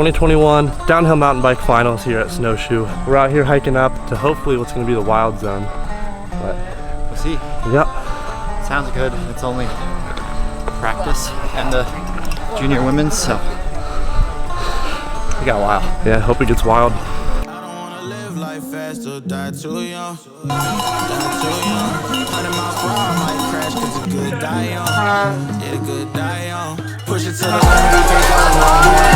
2021 downhill mountain bike finals here at Snowshoe. We're out here hiking up to hopefully what's going to be the wild zone. But we'll see. Yep. Sounds good. It's only practice and the junior women's, so we got a while. Yeah, hope it gets wild. Fast or die too young. Die too young. 100 miles per hour might crash cause a good die young. Yeah, a good die young. Push it to the limit, I can't go no more.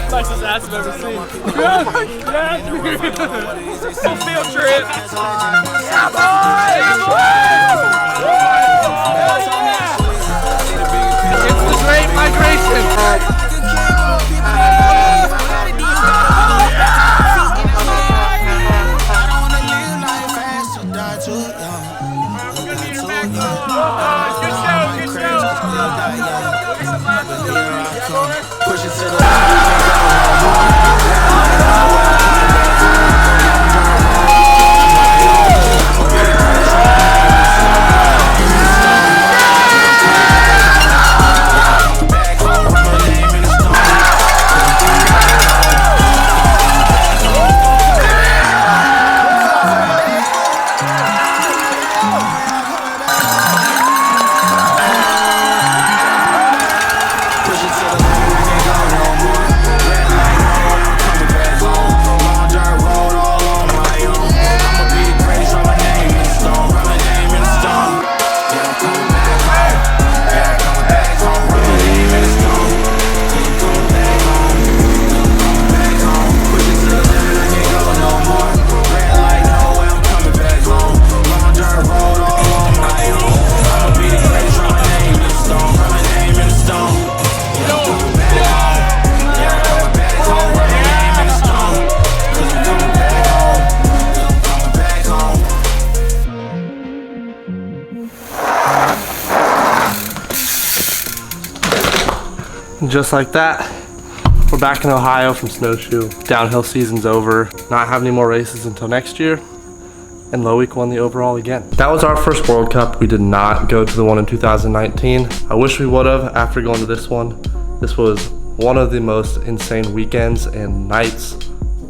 Nicest ass I've ever seen. Full field trip. Yeah, boy! It's the great migration. Good show, good show. Push it to the Just like that, we're back in Ohio from Snowshoe. Downhill season's over. Not having any more races until next year. And Loic won the overall again. That was our first World Cup. We did not go to the one in 2019. I wish we would have after going to this one. This was one of the most insane weekends and nights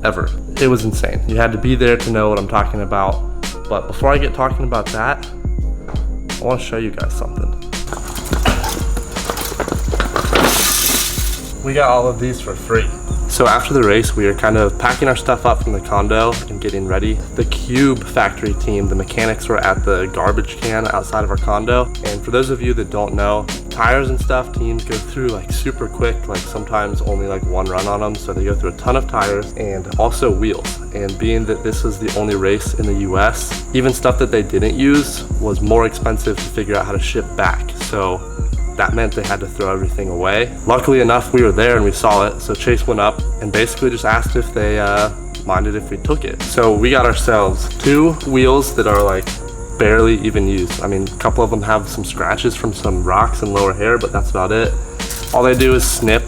ever. It was insane. You had to be there to know what I'm talking about. But before I get talking about that, I want to show you guys something. We got all of these for free. So after the race, we are kind of packing our stuff up from the condo and getting ready. The Cube factory team, the mechanics were at the garbage can outside of our condo. And for those of you that don't know, tires and stuff, teams go through like super quick, like sometimes only like one run on them. So they go through a ton of tires and also wheels. And being that this was the only race in the US, even stuff that they didn't use was more expensive to figure out how to ship back. So that meant they had to throw everything away. Luckily enough, we were there and we saw it. So Chase went up and basically just asked if they minded if we took it. So we got ourselves 2 wheels that are like barely even used. I mean, a couple of them have some scratches from some rocks and lower hair, but that's about it. All they do is snip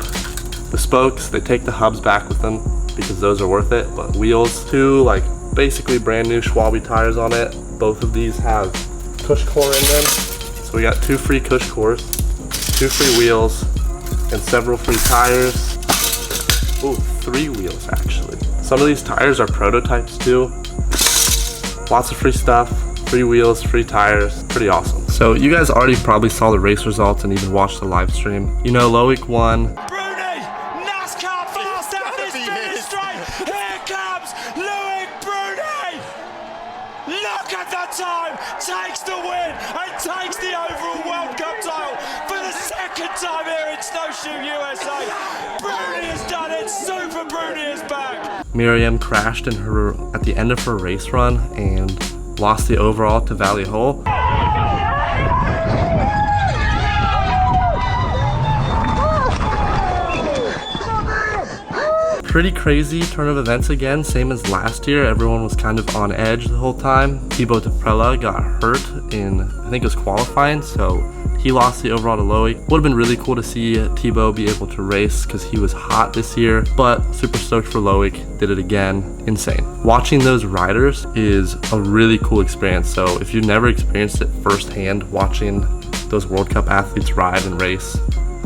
the spokes. They take the hubs back with them because those are worth it. But wheels, 2 like basically brand new Schwalbe tires on it. Both of these have Cush core in them. So we got 2 free Cush cores, 2 free wheels, and several free tires. Oh, 3 wheels actually. Some of these tires are prototypes too. Lots of free stuff, free wheels, free tires, pretty awesome. So you guys already probably saw the race results and even watched the live stream. You know Loic won. Bruni, NASCAR fast out this finish straight. Here comes Loic Bruni. Look at the time, takes the win and takes the overall World Cup title for the 2nd time here in Snowshoe, USA. Bruni has done it, Super Bruni is back. Miriam crashed at the end of her race run and lost the overall to Valley Hole. Pretty crazy turn of events again, same as last year. Everyone was kind of on edge the whole time. Thibaut Deprella got hurt in, I think it was qualifying, so he lost the overall to Loic. Would have been really cool to see Thibaut be able to race because he was hot this year, but super stoked for Loic, did it again, insane. Watching those riders is a really cool experience, so if you've never experienced it firsthand, watching those World Cup athletes ride and race,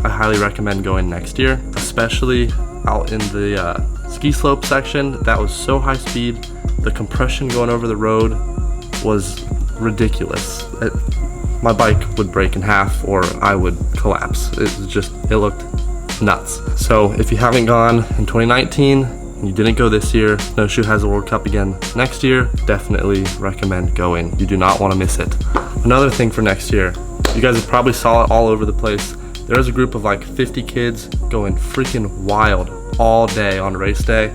I highly recommend going next year, especially out in the ski slope section. That was so high speed. The compression going over the road was ridiculous. My bike would break in half or I would collapse. It looked nuts. So if you haven't gone in 2019 and you didn't go this year, Snowshoe has a World Cup again next year. Definitely recommend going. You do not want to miss it. Another thing for next year, you guys have probably saw it all over the place. There's a group of like 50 kids going freaking wild all day on race day.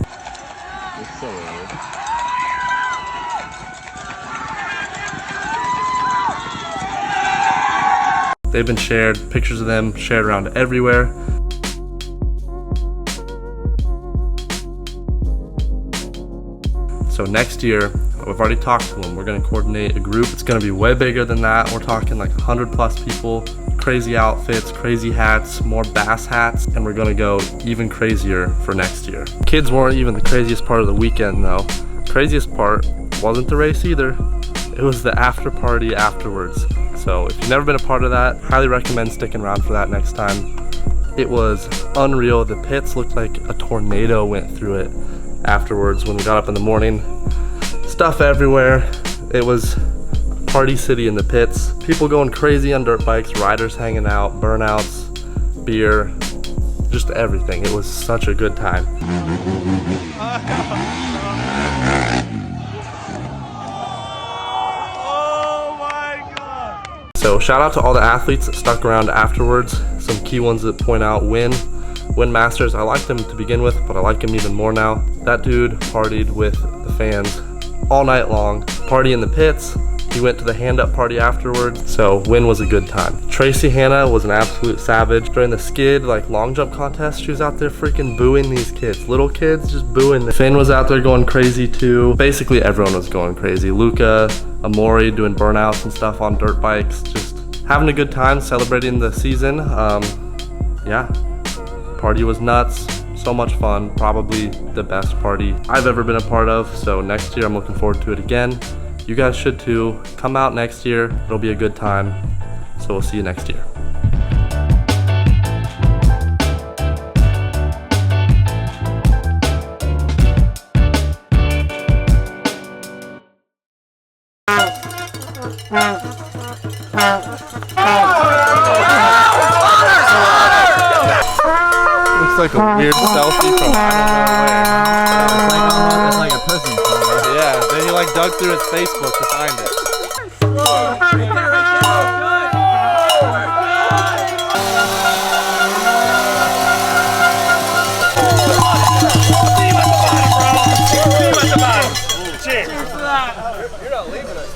They've been shared, pictures of them shared around everywhere. So next year, we've already talked to them. We're gonna coordinate a group. It's gonna be way bigger than that. We're talking like 100+ people. Crazy outfits, crazy hats, more bass hats, and we're gonna go even crazier for next year. Kids weren't even the craziest part of the weekend though. Craziest part wasn't the race either. It was the after party afterwards. So if you've never been a part of that, highly recommend sticking around for that next time. It was unreal. The pits looked like a tornado went through it afterwards when we got up in the morning. Stuff everywhere. It was party city in the pits. People going crazy on dirt bikes, riders hanging out, burnouts, beer, just everything. It was such a good time. Oh my God! So shout out to all the athletes that stuck around afterwards. Some key ones that point out Win Masters. I liked him to begin with, but I like him even more now. That dude partied with the fans all night long. Party in the pits. He went to the hand-up party afterwards, so Win was a good time. Tracy Hannah was an absolute savage. During the skid, like long jump contest, she was out there freaking booing these kids. Little kids just booing them. Finn was out there going crazy too. Basically everyone was going crazy. Luca, Amori doing burnouts and stuff on dirt bikes. Just having a good time, celebrating the season. Yeah, party was nuts. So much fun. Probably the best party I've ever been a part of. So next year I'm looking forward to it again. You guys should too. Come out next year. It'll be a good time. So we'll see you next year. Looks like a weird selfie from I don't know where. It's like a prison. Yeah, then he like dug through his Facebook to find it. Cheers! You're not leaving us.